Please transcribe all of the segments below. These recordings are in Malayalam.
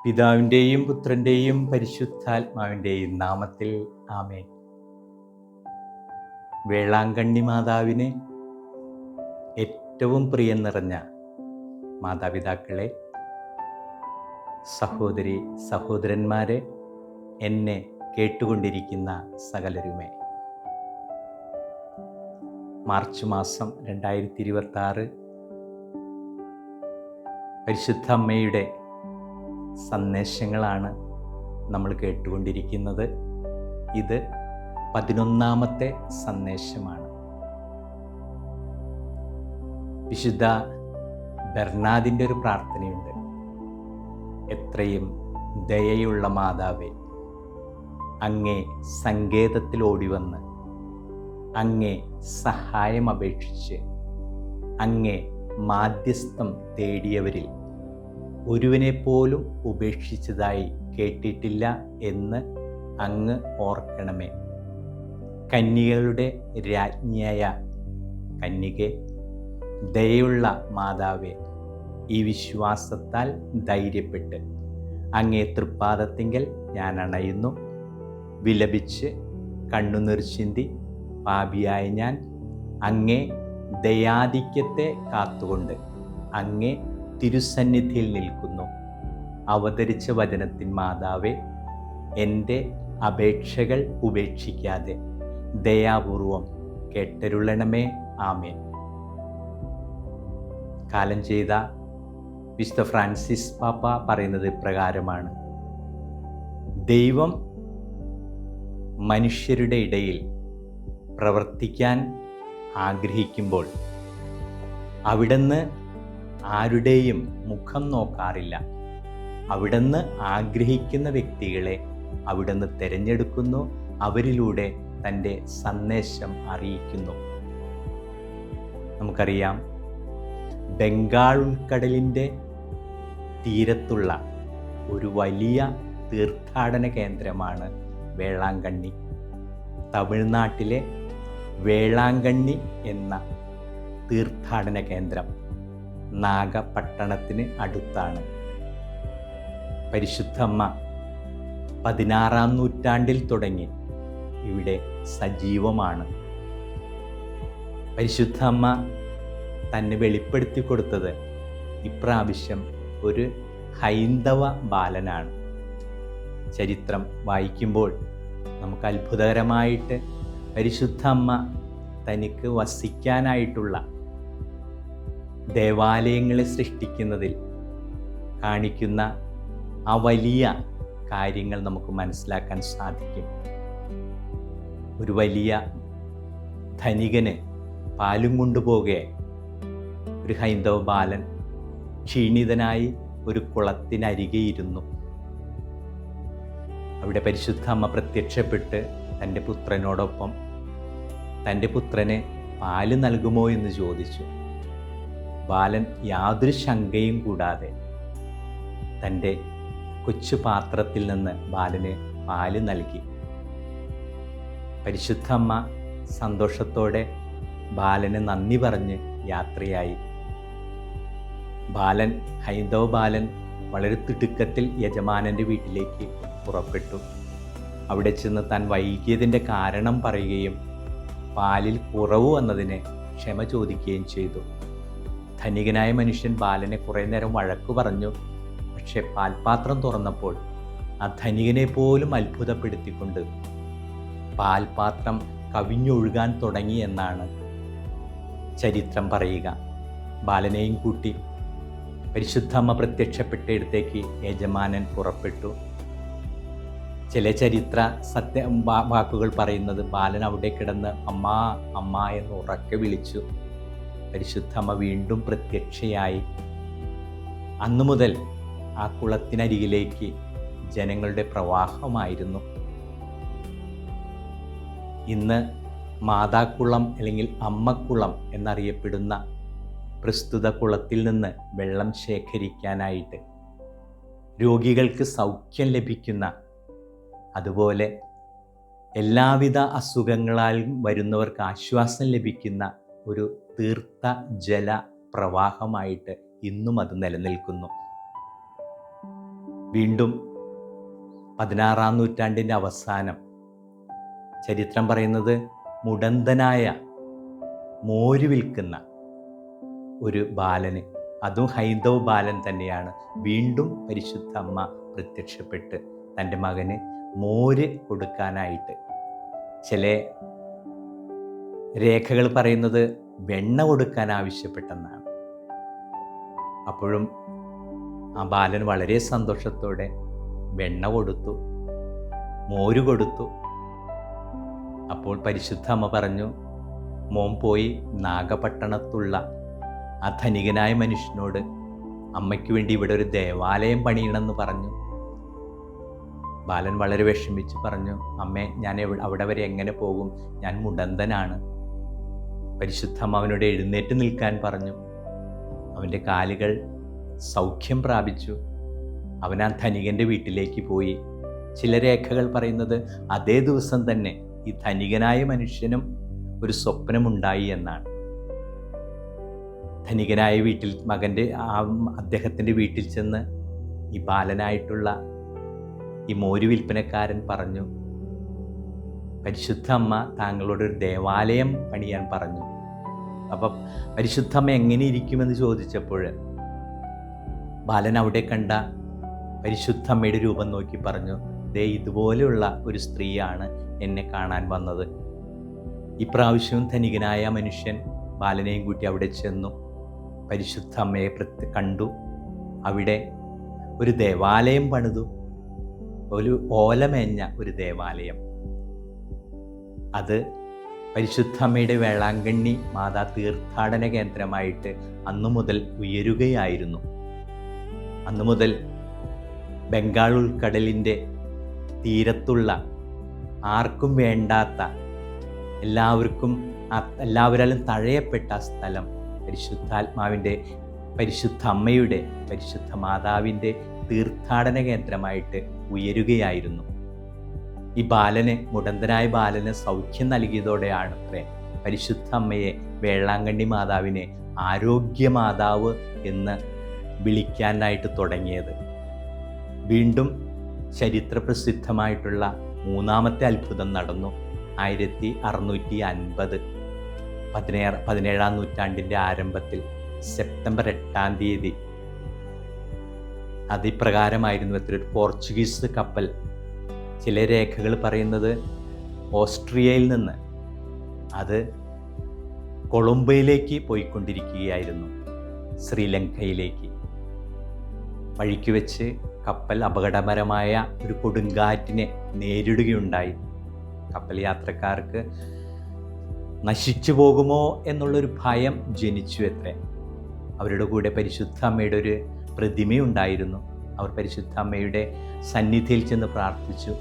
പിതാവിൻ്റെയും പുത്രൻ്റെയും പരിശുദ്ധാത്മാവിൻ്റെയും നാമത്തിൽ ആമേൻ. വേളാങ്കണ്ണി മാതാവിന് ഏറ്റവും പ്രിയം നിറഞ്ഞ മാതാപിതാക്കളെ, സഹോദരി സഹോദരന്മാരെ, എന്നെ കേട്ടുകൊണ്ടിരിക്കുന്ന സകലരുമേ, മാർച്ച് മാസം 2026 പരിശുദ്ധ അമ്മയുടെ സന്ദേശങ്ങളാണ് നമ്മൾ കേട്ടുകൊണ്ടിരിക്കുന്നത്. ഇത് 11ാമത്തെ സന്ദേശമാണ്. വിശുദ്ധ ബെർണാദിൻ്റെ ഒരു പ്രാർത്ഥനയുണ്ട്. എത്രയും ദയയുള്ള മാതാവേ, അങ്ങേ സങ്കേതത്തിൽ ഓടിവന്ന് അങ്ങേ സഹായം അപേക്ഷിച്ച് അങ്ങേ മാധ്യസ്ഥം തേടിയവരിൽ ഒരുവനെപ്പോലും ഉപേക്ഷിച്ചതായി കേട്ടിട്ടില്ല എന്ന് അങ്ങ് ഓർക്കണമേ. കന്യകളുടെ രാജ്ഞിയായ കന്യകെ, ദയയുള്ള മാതാവേ, ഈ വിശ്വാസത്താൽ ധൈര്യപ്പെട്ട് അങ്ങേ തൃപ്പാദത്തിങ്കൽ ഞാൻ അണയുന്നു. വിലപിച്ച് കണ്ണുനീർ ചിന്തി പാപിയായ ഞാൻ അങ്ങേ ദയാധിക്യത്തെ കാത്തുകൊണ്ട് അങ്ങേ തിരുസന്നിധിയിൽ നിൽക്കുന്നു. അവതരിച്ച വചനത്തിൻ മാതാവേ, എൻ്റെ അപേക്ഷകൾ ഉപേക്ഷിക്കാതെ ദയാപൂർവം കേട്ടരുളണമേ. ആമേൻ. കാലം ചെയ്ത വിശുദ്ധ ഫ്രാൻസിസ് പാപ്പ പറയുന്നത് ഇപ്രകാരമാണ്: ദൈവം മനുഷ്യരുടെ ഇടയിൽ പ്രവർത്തിക്കാൻ ആഗ്രഹിക്കുമ്പോൾ അവിടുന്ന് ആരുടെയും മുഖം നോക്കാറില്ല. അവിടുന്ന് ആഗ്രഹിക്കുന്ന വ്യക്തികളെ അവിടുന്ന് തിരഞ്ഞെടുക്കുന്നു, അവരിലൂടെ തൻ്റെ സന്ദേശം അറിയിക്കുന്നു. നമുക്കറിയാം, ബംഗാൾ ഉൾക്കടലിൻ്റെ തീരത്തുള്ള ഒരു വലിയ തീർത്ഥാടന കേന്ദ്രമാണ് വേളാങ്കണ്ണി. തമിഴ്നാട്ടിലെ വേളാങ്കണ്ണി എന്ന തീർത്ഥാടന കേന്ദ്രം നാഗപട്ടണത്തിന് അടുത്താണ്. പരിശുദ്ധ അമ്മ 16ാം നൂറ്റാണ്ടിൽ തുടങ്ങി ഇവിടെ സജീവമാണ്. പരിശുദ്ധ അമ്മ തന്നെ വെളിപ്പെടുത്തി കൊടുത്തത് ഇപ്രാവശ്യം ഒരു ഹൈന്ദവ ബാലനാണ്. ചരിത്രം വായിക്കുമ്പോൾ നമുക്ക് അത്ഭുതകരമായിട്ട് പരിശുദ്ധ അമ്മ തനിക്ക് വസിക്കാനായിട്ടുള്ള ദേവാലയങ്ങളെ സൃഷ്ടിക്കുന്നതിൽ കാണിക്കുന്ന ആ വലിയ കാര്യങ്ങൾ നമുക്ക് മനസ്സിലാക്കാൻ സാധിക്കും. ഒരു വലിയ ധനികന് പാലും കൊണ്ടുപോകെ ഒരു ഹൈന്ദവ ബാലൻ ക്ഷീണിതനായി ഒരു കുളത്തിനരികെ ഇരുന്നു. അവിടെ പരിശുദ്ധ അമ്മ പ്രത്യക്ഷപ്പെട്ട് തൻ്റെ പുത്രനോടൊപ്പം തൻ്റെ പുത്രന് പാല് നൽകുമോ എന്ന് ചോദിച്ചു. ബാലൻ യാതൊരു ശങ്കയും കൂടാതെ തൻ്റെ കൊച്ചു പാത്രത്തിൽ നിന്ന് ബാലന് പാല് നൽകി. പരിശുദ്ധ അമ്മ സന്തോഷത്തോടെ ബാലന് നന്ദി പറഞ്ഞ് യാത്രയായി. ഹൈന്ദവ ബാലൻ വളരെ തിടുക്കത്തിൽ യജമാനൻ്റെ വീട്ടിലേക്ക് പുറപ്പെട്ടു. അവിടെ ചെന്ന് താൻ വൈകിയതിൻ്റെ കാരണം പറയുകയും പാലിൽ കുറവ് വന്നതിന് ക്ഷമ ചോദിക്കുകയും ചെയ്തു. ധനികനായ മനുഷ്യൻ ബാലനെ കുറേ നേരം വഴക്കു പറഞ്ഞു. പക്ഷെ പാൽപാത്രം തുറന്നപ്പോൾ ആ ധനികനെ പോലും അത്ഭുതപ്പെടുത്തിക്കൊണ്ട് പാൽപാത്രം കവിഞ്ഞൊഴുകാൻ തുടങ്ങി എന്നാണ് ചരിത്രം പറയുക. ബാലനെയും കൂട്ടി പരിശുദ്ധമ്മ പ്രത്യക്ഷപ്പെട്ടയിടത്തേക്ക് യജമാനൻ പുറപ്പെട്ടു. ചില ചരിത്ര വാക്കുകൾ പറയുന്നത് ബാലൻ അവിടെ കിടന്ന് അമ്മാ അമ്മ എന്ന് ഉറക്കെ വിളിച്ചു. പരിശുദ്ധമ്മ വീണ്ടും പ്രത്യക്ഷയായി. അന്നു മുതൽ ആ കുളത്തിനരികിലേക്ക് ജനങ്ങളുടെ പ്രവാഹമായിരുന്നു. ഇന്ന് മാതാക്കുളം അല്ലെങ്കിൽ അമ്മക്കുളം എന്നറിയപ്പെടുന്ന പ്രസ്തുത കുളത്തിൽ നിന്ന് വെള്ളം ശേഖരിക്കാനായിട്ട് രോഗികൾക്ക് സൗഖ്യം ലഭിക്കുന്ന, അതുപോലെ എല്ലാവിധ അസുഖങ്ങളാലും വരുന്നവർക്ക് ആശ്വാസം ലഭിക്കുന്ന ഒരു തീർത്ഥ ജല പ്രവാഹമായിട്ട് ഇന്നും അത് നിലനിൽക്കുന്നു. വീണ്ടും 16-ാം നൂറ്റാണ്ടിൻ്റെ അവസാനം ചരിത്രം പറയുന്നത് മുടന്തനായ മോര് വിൽക്കുന്ന ഒരു ബാലന്, അതും ഹൈന്ദവ ബാലൻ തന്നെയാണ്, വീണ്ടും പരിശുദ്ധ അമ്മ പ്രത്യക്ഷപ്പെട്ട് തൻ്റെ മകന് മോര് കൊടുക്കാനായിട്ട്, ചില രേഖകൾ പറയുന്നത് വെണ്ണ കൊടുക്കാൻ ആവശ്യപ്പെട്ടെന്നാണ്. അപ്പോഴും ആ ബാലൻ വളരെ സന്തോഷത്തോടെ വെണ്ണ കൊടുത്തു, മോര് കൊടുത്തു. അപ്പോൾ പരിശുദ്ധ അമ്മ പറഞ്ഞു, മോൻ പോയി നാഗപട്ടണത്തുള്ള ആ ധനികനായ മനുഷ്യനോട് അമ്മയ്ക്ക് വേണ്ടി ഇവിടെ ഒരു ദേവാലയം പണിയണമെന്ന് പറഞ്ഞു. ബാലൻ വളരെ വിഷമിച്ച് പറഞ്ഞു, അമ്മേ, ഞാൻ അവിടെ വരെ എങ്ങനെ പോകും, ഞാൻ മുടന്തനാണ്. പരിശുദ്ധ അമ്മ അവനോട് എഴുന്നേറ്റ് നിൽക്കാൻ പറഞ്ഞു. അവൻ്റെ കാലുകൾ സൗഖ്യം പ്രാപിച്ചു. അവൻ ആ ധനികൻ്റെ വീട്ടിലേക്ക് പോയി. ചില രേഖകൾ പറയുന്നത് അതേ ദിവസം തന്നെ ഈ ധനികനായ മനുഷ്യനും ഒരു സ്വപ്നമുണ്ടായി എന്നാണ്. ധനികനായ വീട്ടിൽ അദ്ദേഹത്തിൻ്റെ വീട്ടിൽ ചെന്ന് ഈ ബാലനായിട്ടുള്ള ഈ മോര് വിൽപ്പനക്കാരൻ പറഞ്ഞു, പരിശുദ്ധ അമ്മ താങ്കളോടൊരു ദേവാലയം പണിയാൻ പറഞ്ഞു. അപ്പം പരിശുദ്ധ അമ്മ എങ്ങനെ ഇരിക്കുമെന്ന് ചോദിച്ചപ്പോൾ ബാലൻ അവിടെ കണ്ട പരിശുദ്ധ അമ്മയുടെ രൂപം നോക്കി പറഞ്ഞു, ദേ ഇതുപോലെയുള്ള ഒരു സ്ത്രീയാണ് എന്നെ കാണാൻ വന്നത്. ഇപ്രാവശ്യവും ധനികനായ മനുഷ്യൻ ബാലനെയും കൂട്ടി അവിടെ ചെന്നു. പരിശുദ്ധ അമ്മയെ കണ്ടു. അവിടെ ഒരു ദേവാലയം പണിതു, ഒരു ഓലമേഞ്ഞ ഒരു ദേവാലയം. അത് പരിശുദ്ധ അമ്മയുടെ വേളാങ്കണ്ണി മാതാ തീർത്ഥാടന കേന്ദ്രമായിട്ട് അന്നു മുതൽ ഉയരുകയായിരുന്നു. അന്നു മുതൽ ബംഗാൾ ഉൾക്കടലിൻ്റെ തീരത്തുള്ള ആർക്കും വേണ്ടാത്ത, എല്ലാവരാലും തഴയപ്പെട്ട സ്ഥലം പരിശുദ്ധാത്മാവിൻ്റെ, പരിശുദ്ധ അമ്മയുടെ, പരിശുദ്ധ മാതാവിൻ്റെ തീർത്ഥാടന കേന്ദ്രമായിട്ട് ഉയരുകയായിരുന്നു. ഈ മുടന്തനായ ബാലന് സൗഖ്യം നൽകിയതോടെയാണ് പരിശുദ്ധ അമ്മയെ, വേളാങ്കണ്ണി മാതാവിനെ ആരോഗ്യമാതാവ് എന്ന് വിളിക്കാനായിട്ട് തുടങ്ങിയത്. വീണ്ടും ചരിത്രപ്രസിദ്ധമായിട്ടുള്ള മൂന്നാമത്തെ അത്ഭുതം നടന്നു. 1650 17-ാം നൂറ്റാണ്ടിൻ്റെ ആരംഭത്തിൽ സെപ്റ്റംബർ 8-ാം തീയതി അതിപ്രകാരമായിരുന്നു. ഒരു പോർച്ചുഗീസ് കപ്പൽ, ചില രേഖകൾ പറയുന്നത് ഓസ്ട്രിയയിൽ നിന്ന് അത് കൊളംബോയിലേക്ക് പോയിക്കൊണ്ടിരിക്കുകയായിരുന്നു, ശ്രീലങ്കയിലേക്ക്. വഴിക്ക് വെച്ച് കപ്പൽ അപകടകരമായ ഒരു കൊടുങ്കാറ്റിനെ നേരിടുകയുണ്ടായി. കപ്പൽ യാത്രക്കാർക്ക് നശിച്ചു പോകുമോ എന്നുള്ളൊരു ഭയം ജനിച്ചു അത്രേ. അവരുടെ കൂടെ പരിശുദ്ധ അമ്മയുടെ ഒരു പ്രതിമയുണ്ടായിരുന്നു. അവർ പരിശുദ്ധ അമ്മയുടെ സന്നിധിയിൽ ചെന്ന് പ്രാർത്ഥിച്ചു,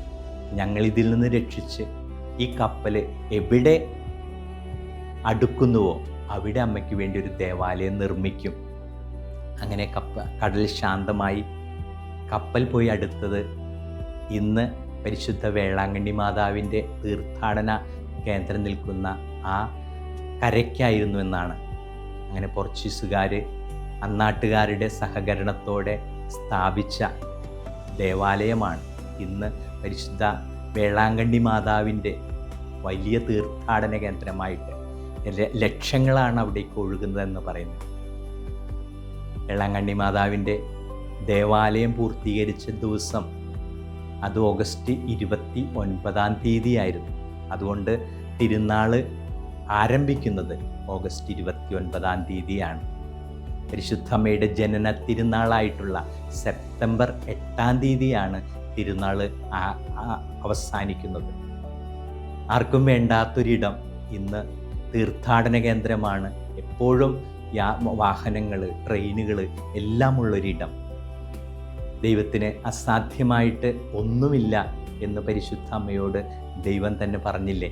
ഞങ്ങളിതിൽ നിന്ന് രക്ഷിച്ച് ഈ കപ്പൽ എവിടെ അടുക്കുന്നുവോ അവിടെ അമ്മയ്ക്ക് വേണ്ടി ഒരു ദേവാലയം നിർമ്മിക്കും. അങ്ങനെ കടൽ ശാന്തമായി. കപ്പൽ പോയി അടുത്തത് ഇന്ന് പരിശുദ്ധ വേളാങ്കണ്ണി മാതാവിൻ്റെ തീർത്ഥാടന കേന്ദ്രം നിൽക്കുന്ന ആ കരയ്ക്കായിരുന്നു എന്നാണ്. അങ്ങനെ പോർച്ചുഗീസുകാർ അന്നാട്ടുകാരുടെ സഹകരണത്തോടെ സ്ഥാപിച്ച ദേവാലയമാണ് ഇന്ന് പരിശുദ്ധ വേളാങ്കണ്ണി മാതാവിൻ്റെ വലിയ തീർത്ഥാടന കേന്ദ്രമായിട്ട്. ലക്ഷങ്ങളാണ് അവിടേക്ക് ഒഴുകുന്നതെന്ന് പറയുന്നത്. വേളാങ്കണ്ണി മാതാവിൻ്റെ ദേവാലയം പൂർത്തീകരിച്ച ദിവസം അത് ഓഗസ്റ്റ് 29-ാം തീയതിയായിരുന്നു. അതുകൊണ്ട് തിരുനാൾ ആരംഭിക്കുന്നത് ഓഗസ്റ്റ് 29-ാം തീയതിയാണ്. പരിശുദ്ധമ്മയുടെ ജനന തിരുനാളായിട്ടുള്ള സെപ്റ്റംബർ 8-ാം തീയതിയാണ് തിരുനാൾ അവസാനിക്കുന്നത്. ആർക്കും വേണ്ടാത്തൊരിടം ഇന്ന് തീർത്ഥാടന കേന്ദ്രമാണ്. എപ്പോഴും വാഹനങ്ങൾ, ട്രെയിനുകൾ എല്ലാം ഉള്ളൊരിടം. ദൈവത്തിന് അസാധ്യമായിട്ട് ഒന്നുമില്ല എന്ന് പരിശുദ്ധ അമ്മയോട് ദൈവം തന്നെ പറഞ്ഞില്ലേ,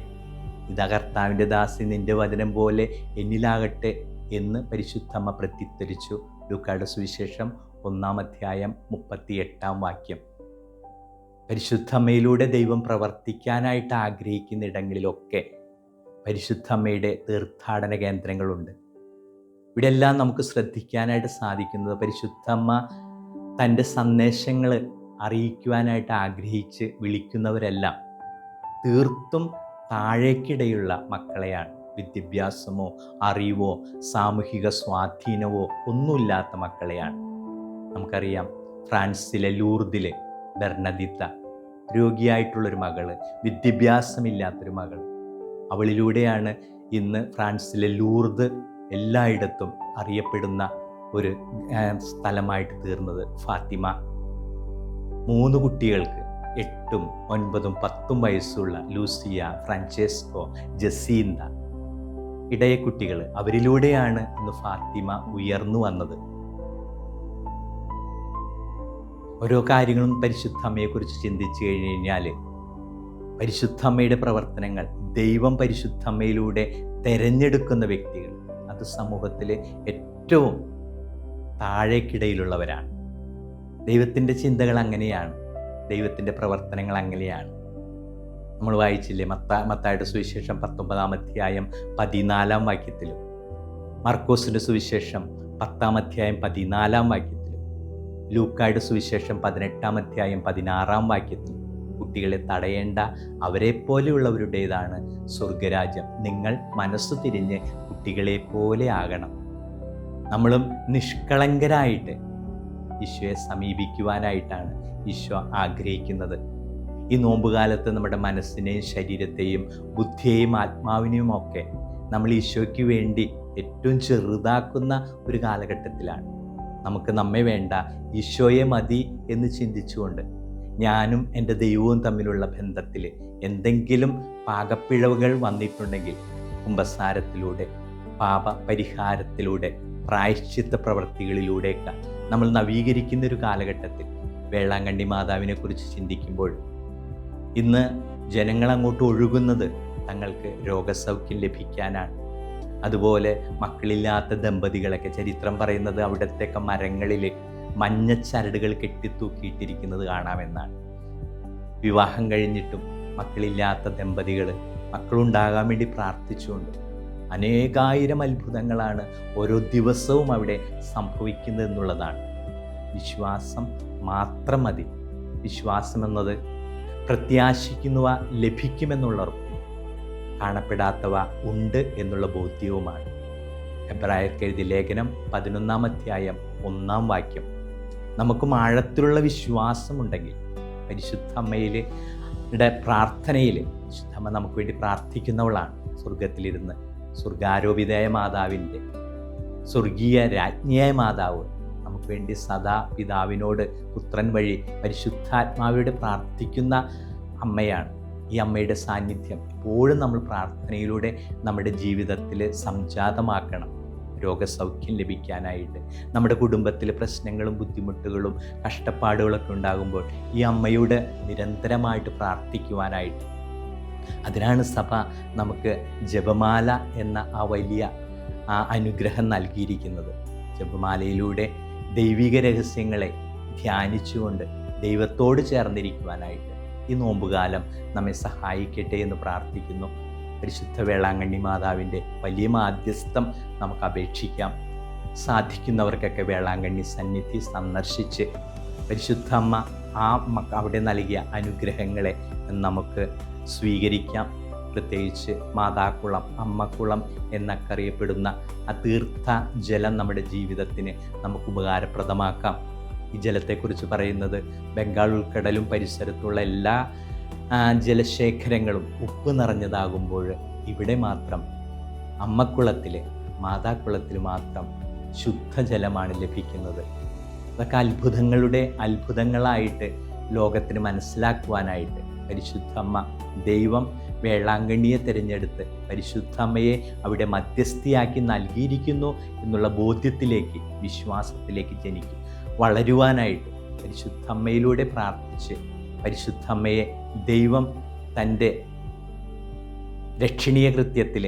ഇതാ കർത്താവിൻ്റെ ദാസി, നിൻ്റെ വചനം പോലെ എന്നിലാകട്ടെ എന്ന് പരിശുദ്ധ അമ്മ പ്രത്യുത്തരിച്ചു. ലൂക്കായുടെ സുവിശേഷം 1-ാം അധ്യായം 38-ാം വാക്യം. പരിശുദ്ധ അമ്മയിലൂടെ ദൈവം പ്രവർത്തിക്കാനായിട്ട് ആഗ്രഹിക്കുന്ന ഇടങ്ങളിലൊക്കെ പരിശുദ്ധ അമ്മയുടെ തീർത്ഥാടന കേന്ദ്രങ്ങളുണ്ട്. ഇവിടെയെല്ലാം നമുക്ക് ശ്രദ്ധിക്കാനായിട്ട് സാധിക്കുന്നത് പരിശുദ്ധ അമ്മ തൻ്റെ സന്ദേശങ്ങൾ അറിയിക്കുവാനായിട്ട് ആഗ്രഹിച്ച് വിളിക്കുന്നവരെല്ലാം തീർത്തും താഴേക്കിടയുള്ള മക്കളെയാണ്. വിദ്യാഭ്യാസമോ അറിവോ സാമൂഹിക സ്വാധീനമോ ഒന്നുമില്ലാത്ത മക്കളെയാണ്. നമുക്കറിയാം, ഫ്രാൻസിലെ ലൂർദിലെ ബെർണദിത്ത, രോഗിയായിട്ടുള്ളൊരു മകള്, വിദ്യാഭ്യാസമില്ലാത്തൊരു മകൾ. അവളിലൂടെയാണ് ഇന്ന് ഫ്രാൻസിലെ ലൂർദ് എല്ലായിടത്തും അറിയപ്പെടുന്ന ഒരു സ്ഥലമായിട്ട് തീർന്നത്. ഫാത്തിമ 3 കുട്ടികൾക്ക് 8, 9, 10 വയസ്സുള്ള ലൂസിയ, ഫ്രാൻചെസ്കോ, ജസീന്ത, ഇടയക്കുട്ടികൾ, അവരിലൂടെയാണ് ഇന്ന് ഫാത്തിമ ഉയർന്നു വന്നത്. ഓരോ കാര്യങ്ങളും പരിശുദ്ധ അമ്മയെക്കുറിച്ച് ചിന്തിച്ചു കഴിഞ്ഞാൽ പരിശുദ്ധ അമ്മയുടെ പ്രവർത്തനങ്ങൾ, ദൈവം പരിശുദ്ധ അമ്മയിലൂടെ തിരഞ്ഞെടുക്കുന്ന വ്യക്തികൾ, അത് സമൂഹത്തിലെ ഏറ്റവും താഴേക്കിടയിലുള്ളവരാണ്. ദൈവത്തിൻ്റെ ചിന്തകൾ അങ്ങനെയാണ്, ദൈവത്തിൻ്റെ പ്രവർത്തനങ്ങൾ അങ്ങനെയാണ്. നമ്മൾ വായിച്ചില്ലേ മത്തായിയുടെ സുവിശേഷം 19-ാം അധ്യായം 14-ാം വാക്യത്തിലും, മർക്കോസിൻ്റെ സുവിശേഷം 10-ാം അധ്യായം 14-ാം വാക്യത്തിലും, ലൂക്കായുടെ സുവിശേഷം 18-ാം അധ്യായം 16-ാം വാക്യത്തിലും, കുട്ടികളെ തടയേണ്ട, അവരെ പോലെയുള്ളവരുടേതാണ് സ്വർഗരാജ്യം. നിങ്ങൾ മനസ്സു തിരിഞ്ഞ് കുട്ടികളെ പോലെ ആകണം. നമ്മളും നിഷ്കളങ്കരായിട്ട് ഈശോയെ സമീപിക്കുവാനായിട്ടാണ് ഈശോ ആഗ്രഹിക്കുന്നത്. ഈ നോമ്പുകാലത്ത് നമ്മുടെ മനസ്സിനെയും ശരീരത്തെയും ബുദ്ധിയെയും ആത്മാവിനെയും ഒക്കെ നമ്മൾ ഈശോയ്ക്ക് വേണ്ടി ഏറ്റവും ചെറുതാക്കുന്ന ഒരു കാലഘട്ടത്തിലാണ്. നമുക്ക് നമ്മെ വേണ്ട, ഈശോയെ മതി എന്ന് ചിന്തിച്ചുകൊണ്ട് ഞാനും എൻ്റെ ദൈവവും തമ്മിലുള്ള ബന്ധത്തിൽ എന്തെങ്കിലും പാകപ്പിഴവുകൾ വന്നിട്ടുണ്ടെങ്കിൽ കുമ്പസാരത്തിലൂടെ, പാപ പരിഹാരത്തിലൂടെ, പ്രായശ്ചിത്ത പ്രവൃത്തികളിലൂടെയൊക്കെ നമ്മൾ നവീകരിക്കുന്ന ഒരു കാലഘട്ടത്തിൽ വേളാങ്കണ്ണി മാതാവിനെ കുറിച്ച് ചിന്തിക്കുമ്പോൾ ഇന്ന് ജനങ്ങൾ അങ്ങോട്ട് ഒഴുകുന്നത് തങ്ങൾക്ക് രോഗസൗഖ്യം ലഭിക്കാനാണ്. അതുപോലെ മക്കളില്ലാത്ത ദമ്പതികളൊക്കെ ചരിത്രം പറയുന്നത് അവിടത്തെയൊക്കെ മരങ്ങളിൽ മഞ്ഞച്ചരടുകൾ കെട്ടിത്തൂക്കിയിട്ടിരിക്കുന്നത് കാണാമെന്നാണ്. വിവാഹം കഴിഞ്ഞിട്ടും മക്കളില്ലാത്ത ദമ്പതികൾ മക്കളുണ്ടാകാൻ വേണ്ടി പ്രാർത്ഥിച്ചുകൊണ്ട് അനേകായിരം അത്ഭുതങ്ങളാണ് ഓരോ ദിവസവും അവിടെ സംഭവിക്കുന്നത് എന്നുള്ളതാണ്. വിശ്വാസം മാത്രം മതി. വിശ്വാസം എന്നത് പ്രത്യാശിക്കുന്നവ ലഭിക്കുമെന്നുള്ള ഉറപ്പും കാണപ്പെടാത്തവ ഉണ്ട് എന്നുള്ള ബോധ്യവുമാണ്. എബ്രായർക്ക് എഴുതിയ ലേഖനം 11-ാം അധ്യായം 1-ാം വാക്യം. നമുക്കും ആഴത്തിലുള്ള വിശ്വാസമുണ്ടെങ്കിൽ പരിശുദ്ധ അമ്മയുടെ പ്രാർത്ഥനയിൽ, പരിശുദ്ധ അമ്മ നമുക്ക് വേണ്ടി പ്രാർത്ഥിക്കുന്നവളാണ്. സ്വർഗത്തിലിരുന്ന് സ്വർഗാരോപിതയായ മാതാവിൻ്റെ, സ്വർഗീയ രാജ്ഞിയായ മാതാവ് നമുക്ക് വേണ്ടി സദാ പിതാവിനോട് പുത്രൻ വഴി പരിശുദ്ധാത്മാവിനോട് പ്രാർത്ഥിക്കുന്ന അമ്മയാണ്. ഈ അമ്മയുടെ സാന്നിധ്യം എപ്പോഴും നമ്മൾ പ്രാർത്ഥനയിലൂടെ നമ്മുടെ ജീവിതത്തിൽ സംജാതമാക്കണം. രോഗസൗഖ്യം ലഭിക്കാനായിട്ട്, നമ്മുടെ കുടുംബത്തിൽ പ്രശ്നങ്ങളും ബുദ്ധിമുട്ടുകളും കഷ്ടപ്പാടുകളൊക്കെ ഉണ്ടാകുമ്പോൾ ഈ അമ്മയോട് നിരന്തരമായിട്ട് പ്രാർത്ഥിക്കുവാനായിട്ട്. അതിനാണ് സഭ നമുക്ക് ജപമാല എന്ന ആ വലിയ അനുഗ്രഹം നൽകിയിരിക്കുന്നത്. ജപമാലയിലൂടെ ദൈവിക രഹസ്യങ്ങളെ ധ്യാനിച്ചുകൊണ്ട് ദൈവത്തോട് ചേർന്നിരിക്കുവാനായിട്ട് ഈ നോമ്പുകാലം നമ്മെ സഹായിക്കട്ടെ എന്ന് പ്രാർത്ഥിക്കുന്നു. പരിശുദ്ധ വേളാങ്കണ്ണി മാതാവിൻ്റെ വലിയ മാധ്യസ്ഥം നമുക്ക് അപേക്ഷിക്കാം. സാധിക്കുന്നവർക്കൊക്കെ വേളാങ്കണ്ണി സന്നിധി സന്ദർശിച്ച് പരിശുദ്ധ അമ്മ അവിടെ നൽകിയ അനുഗ്രഹങ്ങളെ നമുക്ക് സ്വീകരിക്കാം. പ്രത്യേകിച്ച് മാതാക്കുളം, അമ്മക്കുളം എന്നൊക്കെ അറിയപ്പെടുന്ന ആ തീർത്ഥ ജലം നമ്മുടെ ജീവിതത്തിന് നമുക്ക് ഉപകാരപ്രദമാക്കാം. ഈ ജലത്തെക്കുറിച്ച് പറയുന്നത് ബംഗാൾ ഉൾക്കടലും പരിസരത്തുള്ള എല്ലാ ജലശേഖരങ്ങളും ഉപ്പ് നിറഞ്ഞതാകുമ്പോൾ ഇവിടെ മാത്രം അമ്മക്കുളത്തിൽ, മാതാക്കുളത്തിൽ മാത്രം ശുദ്ധജലമാണ് ലഭിക്കുന്നത്. അതൊക്കെ അത്ഭുതങ്ങളായിട്ട് ലോകത്തിന് മനസ്സിലാക്കുവാനായിട്ട് പരിശുദ്ധ അമ്മ, ദൈവം വേളാങ്കണ്ണിയെ തിരഞ്ഞെടുത്ത് പരിശുദ്ധ അമ്മയെ അവിടെ മധ്യസ്ഥയാക്കി നൽകിയിരിക്കുന്നു എന്നുള്ള ബോധ്യത്തിലേക്ക്, വിശ്വാസത്തിലേക്ക് ജനിക്കും വളരുവാനായിട്ട് പരിശുദ്ധ അമ്മയിലൂടെ പ്രാർത്ഥിച്ച് പരിശുദ്ധ അമ്മയെ ദൈവം തൻ്റെ രക്ഷണീയ കൃത്യത്തിൽ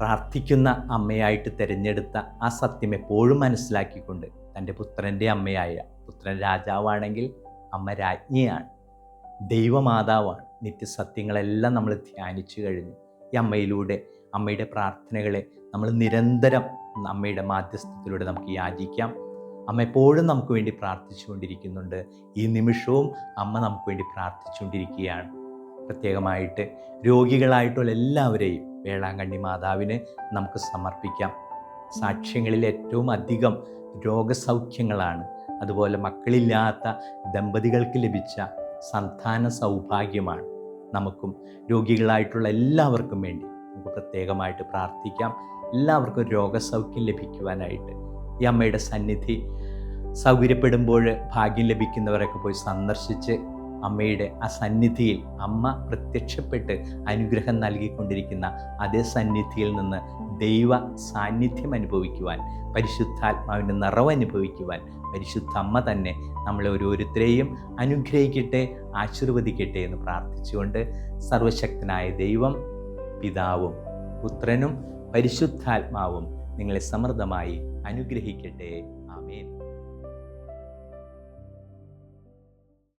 പ്രാർത്ഥിക്കുന്ന അമ്മയായിട്ട് തിരഞ്ഞെടുത്ത ആ സത്യം എപ്പോഴും മനസ്സിലാക്കിക്കൊണ്ട് തൻ്റെ പുത്രൻ്റെ അമ്മയായ, പുത്രൻ രാജാവാണെങ്കിൽ അമ്മ രാജ്ഞിയാണ്, ദൈവമാതാവാണ്. നിത്യസത്യങ്ങളെല്ലാം നമ്മൾ ധ്യാനിച്ചു കഴിഞ്ഞു. ഈ അമ്മയിലൂടെ, അമ്മയുടെ പ്രാർത്ഥനകളെ നമ്മൾ നിരന്തരം അമ്മയുടെ മാധ്യസ്ഥത്തിലൂടെ നമുക്ക് യാചിക്കാം. അമ്മ എപ്പോഴും നമുക്ക് വേണ്ടി പ്രാർത്ഥിച്ചുകൊണ്ടിരിക്കുന്നുണ്ട്. ഈ നിമിഷവും അമ്മ നമുക്ക് വേണ്ടി പ്രാർത്ഥിച്ചുകൊണ്ടിരിക്കുകയാണ്. പ്രത്യേകമായിട്ട് രോഗികളായിട്ടുള്ള എല്ലാവരെയും വേളാങ്കണ്ണി മാതാവിന് നമുക്ക് സമർപ്പിക്കാം. സാക്ഷ്യങ്ങളിൽ ഏറ്റവും അധികം രോഗസൗഖ്യങ്ങളാണ്. അതുപോലെ മക്കളില്ലാത്ത ദമ്പതികൾക്ക് ലഭിച്ച സന്താന സൗഭാഗ്യമാണ്. നമുക്കും രോഗികളായിട്ടുള്ള എല്ലാവർക്കും വേണ്ടി നമുക്ക് പ്രത്യേകമായിട്ട് പ്രാർത്ഥിക്കാം. എല്ലാവർക്കും രോഗസൗഖ്യം ലഭിക്കുവാനായിട്ട് ഈ അമ്മയുടെ സന്നിധി സൗകര്യപ്പെടുമ്പോൾ ഭാഗ്യം ലഭിക്കുന്നവരൊക്കെ പോയി സന്ദർശിച്ച് അമ്മയുടെ ആ സന്നിധിയിൽ അമ്മ പ്രത്യക്ഷപ്പെട്ട് അനുഗ്രഹം നൽകിക്കൊണ്ടിരിക്കുന്ന അതേ സന്നിധിയിൽ നിന്ന് ദൈവ സാന്നിധ്യം അനുഭവിക്കുവാൻ, പരിശുദ്ധാത്മാവിൻ്റെ നിറവ് അനുഭവിക്കുവാൻ പരിശുദ്ധ അമ്മ തന്നെ നമ്മളെ ഓരോരുത്തരെയും അനുഗ്രഹിക്കട്ടെ, ആശീർവദിക്കട്ടെ എന്ന് പ്രാർത്ഥിച്ചുകൊണ്ട് സർവശക്തനായ ദൈവം പിതാവും പുത്രനും പരിശുദ്ധാത്മാവും നിങ്ങളെ സമൃദ്ധമായി അനുഗ്രഹിക്കട്ടെ.